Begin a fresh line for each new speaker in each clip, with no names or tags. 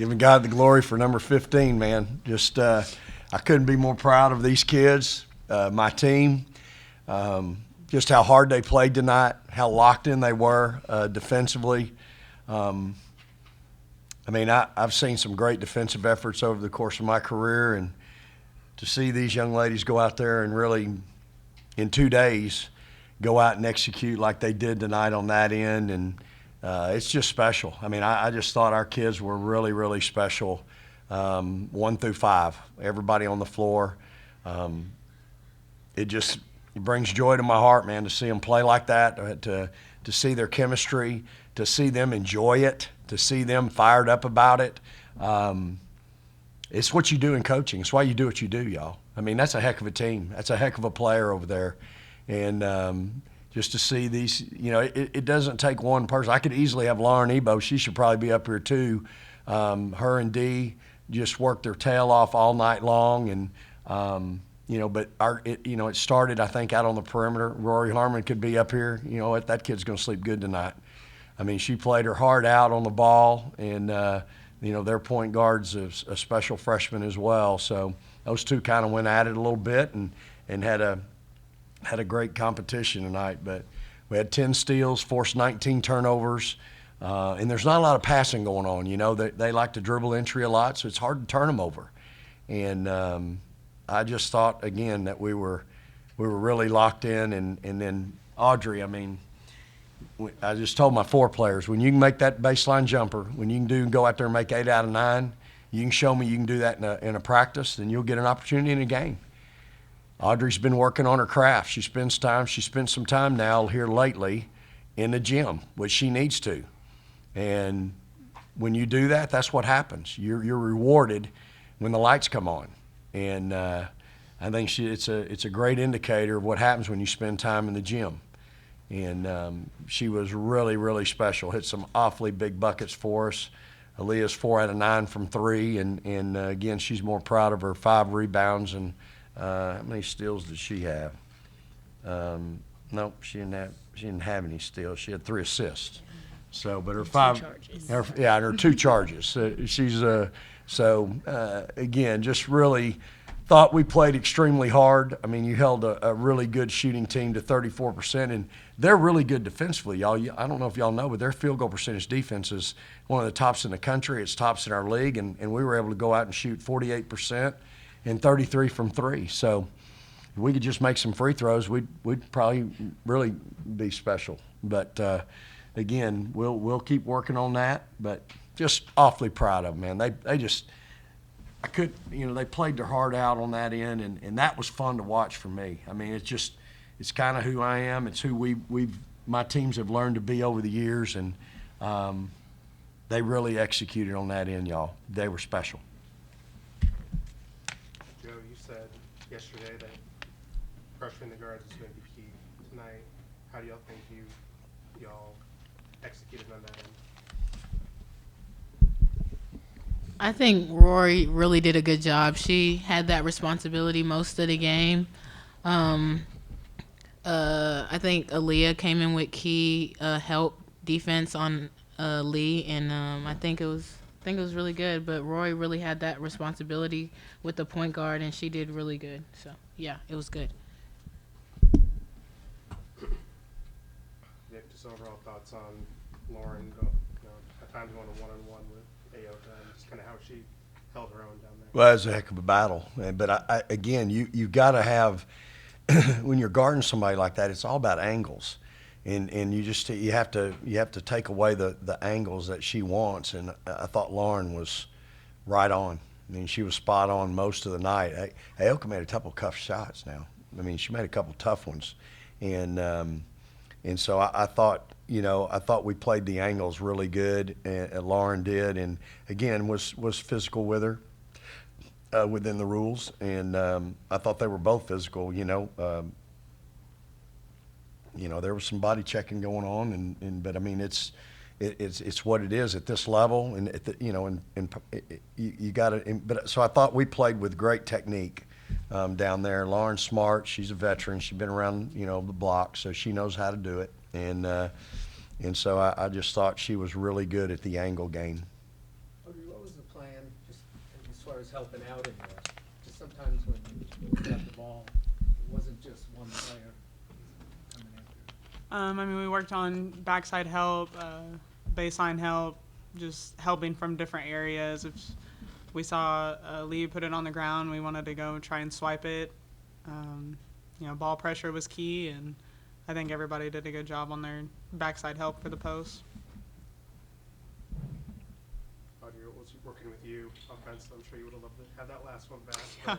Giving God the glory for number 15, man. Just I couldn't be more proud of these kids, my team, just how hard they played tonight, how locked in they were defensively. I've seen some great defensive efforts over the course of my career, and to see these young ladies go out there and really, in 2 days, go out and execute like they did tonight on that end, and it's just special. I just thought our kids were really, really special, 1 through 5, everybody on the floor. It brings joy to my heart, man, to see them play like that, to see their chemistry, to see them enjoy it, to see them fired up about it. It's what you do in coaching. It's why you do what you do, y'all. That's a heck of a team. That's a heck of a player over there. And just to see these, it doesn't take one person. I could easily have Lauren Ebo. She should probably be up here too. Her and Dee just worked their tail off all night long. And, it started, I think, out on the perimeter. Rory Harmon could be up here. You know what? That kid's going to sleep good tonight. She played her heart out on the ball. And, their point guard's a special freshman as well. So those two kind of went at it a little bit and had a great competition tonight. But we had 10 steals, forced 19 turnovers, and there's not a lot of passing going on. They like to dribble entry a lot, so it's hard to turn them over. And I just thought, again, that we were really locked in. And then Audrey, I just told my 4 players, when you can make that baseline jumper, when you can go out there and make 8 out of 9, you can show me you can do that in a practice, then you'll get an opportunity in a game. Audrey's been working on her craft. She spent some time now here lately in the gym, which she needs to. And when you do that, that's what happens. You're rewarded when the lights come on. And I think it's a great indicator of what happens when you spend time in the gym. And she was really, really special. Hit some awfully big buckets for us. Aaliyah's 4 out of 9 from 3, and again, she's more proud of her 5 rebounds. And how many steals did she have? Nope, she didn't have any steals. She had 3 assists. So, but her 5, her 2 charges. Again, just really thought we played extremely hard. You held a really good shooting team to 34%, and they're really good defensively, y'all. I don't know if y'all know, but their field goal percentage defense is one of the tops in the country. It's tops in our league, and we were able to go out and shoot 48% and 33 from 3. So if we could just make some free throws, we'd probably really be special. But again, we'll keep working on that. But just awfully proud of them, man. They played their heart out on that end, and that was fun to watch for me. It's kind of who I am. It's who my teams have learned to be over the years, and they really executed on that end, y'all. They were special.
Joe, you said yesterday that pressuring the guards is going to be key tonight. How do y'all think y'all executed on that end?
I think Rory really did a good job. She had that responsibility most of the game. I think Aaliyah came in with key help defense on Lee, and I think it was really good. But Rory really had that responsibility with the point guard, and she did really good. So yeah, it was good.
Nick, just overall thoughts on Lauren at times going to one-on-one with Ayoka, and just kind of how she held her own down there.
Well, it was a heck of a battle. But again, you've got to have when you're guarding somebody like that, it's all about angles, and you have to take away the angles that she wants. And I thought Lauren was right on. She was spot on most of the night. Ayoka made a couple tough shots. Now, she made a couple tough ones, and so I thought we played the angles really good, and Lauren did, and again was physical with her. Within the rules, and I thought they were both physical. There was some body checking going on, but it's what it is at this level, and you got to. But so I thought we played with great technique down there. Lauren's smart; she's a veteran. She's been around the block, so she knows how to do it, and so I just thought she was really good at the angle game.
What was the plan, just as far as helping out in there? Just sometimes when you got the ball, it wasn't just one player coming after.
I mean, we worked on backside help, baseline help, just helping from different areas. If we saw Lee put it on the ground, we wanted to go try and swipe it. Ball pressure was key, and I think everybody did a good job on their backside help for the post.
Audrey, what was working with you offense? I'm sure you would have loved to have that last one back. But,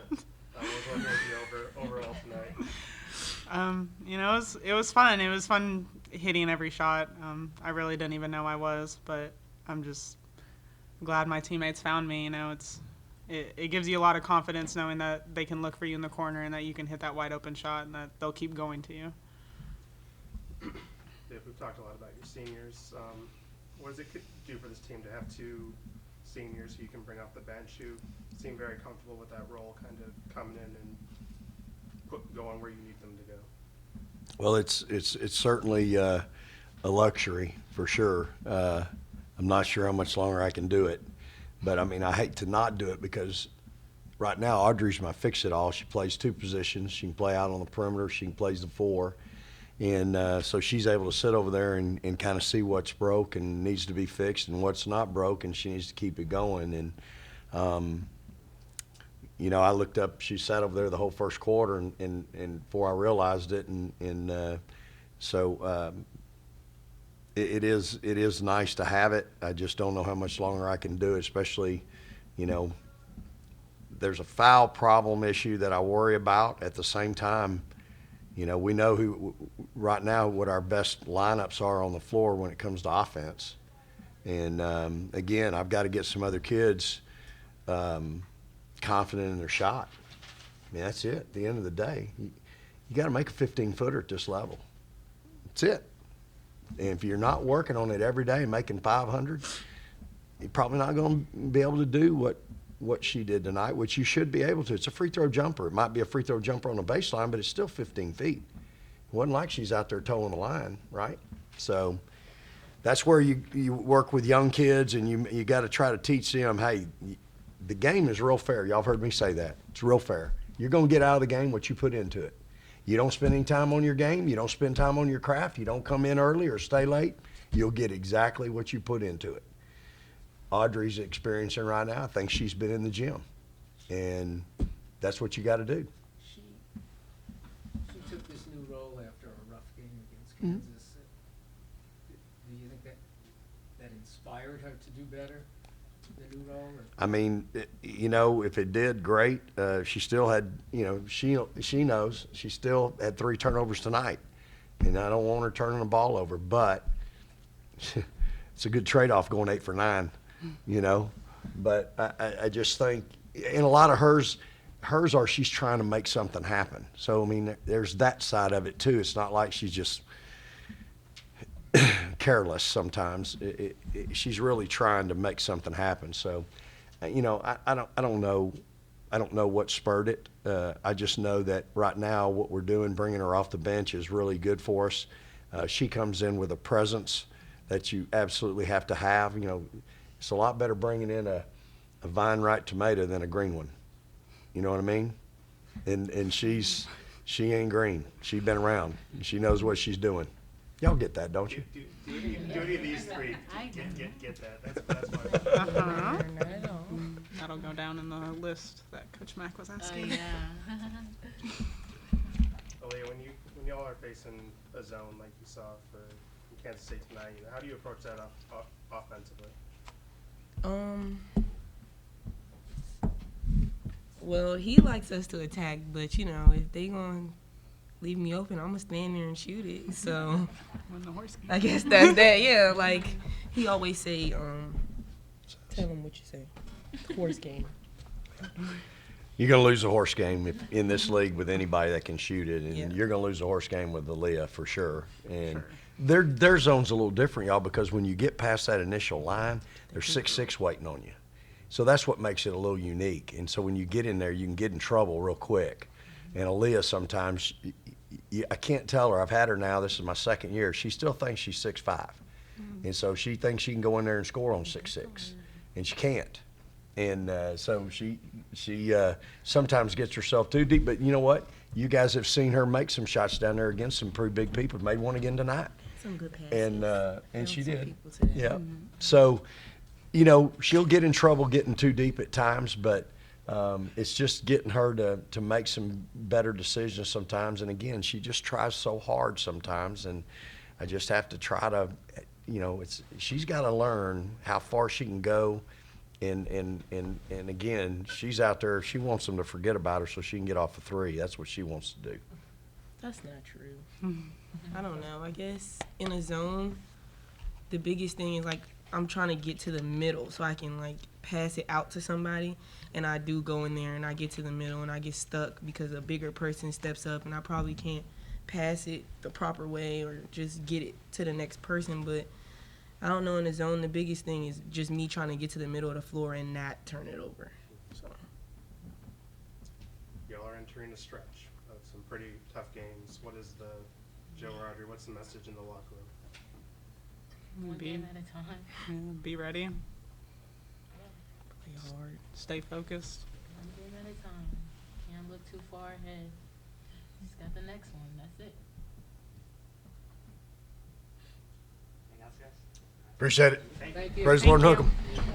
what was working with you overall tonight?
It was fun. It was fun hitting every shot. I really didn't even know I was, but I'm just glad my teammates found me. It gives you a lot of confidence knowing that they can look for you in the corner and that you can hit that wide open shot and that they'll keep going to you.
Dave, we've talked a lot about your seniors. What does it do for this team to have two seniors who you can bring off the bench who seem very comfortable with that role, kind of coming in and going where you need them to go?
Well, it's certainly a luxury for sure. I'm not sure how much longer I can do it, but I mean, I hate to not do it because right now Audrey's my fix-it-all. She plays two positions. She can play out on the perimeter. She can play the four. And so she's able to sit over there and kind of see what's broke and needs to be fixed and what's not broke, and she needs to keep it going. And, I looked up, she sat over there the whole first quarter and before I realized it. So it is nice to have it. I just don't know how much longer I can do it, especially, there's a foul problem issue that I worry about. At the same time, we know right now what our best lineups are on the floor when it comes to offense. And, again, I've got to get some other kids confident in their shot. I mean, that's it. At the end of the day, you got to make a 15-footer at this level. That's it. And if you're not working on it every day and making 500, you're probably not going to be able to do what she did tonight, which you should be able to. It's a free throw jumper. It might be a free throw jumper on the baseline, but it's still 15 feet. It wasn't like she's out there towing the line, right? So that's where you work with young kids, and you got to try to teach them, hey, the game is real fair. Y'all have heard me say that. It's real fair. You're going to get out of the game what you put into it. You don't spend any time on your game. You don't spend time on your craft. You don't come in early or stay late. You'll get exactly what you put into it. Audrey's experiencing right now, I think she's been in the gym, and that's what you got to do.
She took this new role after a rough game against Kansas. Do you think that inspired her to do better, the new role? Or?
I mean, if it did, great. She still had, she knows she still had 3 turnovers tonight, and I don't want her turning the ball over, but it's a good trade-off going 8 for 9. But I just think, and a lot of hers are she's trying to make something happen. So, I mean, there's that side of it too. It's not like she's just careless sometimes. She's really trying to make something happen. So, I don't know what spurred it. I just know that right now what we're doing, bringing her off the bench, is really good for us. She comes in with a presence that you absolutely have to have. It's a lot better bringing in a vine ripe tomato than a green one. You know what I mean? And she ain't green. She's been around. She knows what she's doing. Y'all get that, don't you?
Do any of these three get that? That's my
Uh-huh.
Not at all.
That'll go down in the list that Coach Mack was asking.
Yeah.
Aaliyah, when y'all are facing a zone like you saw for Kansas State tonight, how do you approach that offensively?
Well, he likes us to attack, but if they gonna leave me open, I'm gonna stand there and shoot it. So
Win the horse game.
I guess that's that. Yeah, like he always say, tell him what you say. Horse game.
You're going to lose a horse game in this league with anybody that can shoot it, and
Yeah.
you're going to lose a horse game with Aaliyah for sure. And
Sure.
their zone's a little different, y'all, because when you get past that initial line, there's 6'6" waiting on you. So that's what makes it a little unique. And so when you get in there, you can get in trouble real quick. And Aaliyah sometimes, I can't tell her. I've had her now. This is my 2nd year. She still thinks she's 6'5". And so she thinks she can go in there and score on 6'6", and she can't. And so she sometimes gets herself too deep. But you know what? You guys have seen her make some shots down there against some pretty big people. Made one again tonight.
Some good passes.
And
Found
she
some
did.
people today.
Yeah. So, you know, she'll get in trouble getting too deep at times, but it's just getting her to make some better decisions sometimes. And again, she just tries so hard sometimes, and I just have to try to, you know, she's got to learn how far she can go. And again, she's out there. She wants them to forget about her so she can get off a three. That's what she wants to do.
That's not true. I don't know. I guess in a zone, the biggest thing is like I'm trying to get to the middle so I can like pass it out to somebody. And I do go in there and I get to the middle and I get stuck because a bigger person steps up and I probably can't pass it the proper way or just get it to the next person. But I don't know, in the zone, the biggest thing is just me trying to get to the middle of the floor and not turn it over. So.
Y'all are entering a stretch of some pretty tough games. What is Joe or Audrey, what's the message in the locker room?
One game at a time.
Yeah, be ready.
Play hard.
Stay focused.
One game at a time. Can't look too far ahead. Just got the next one. That's it.
Appreciate it.
Thank you.
Praise the Lord and hook 'em.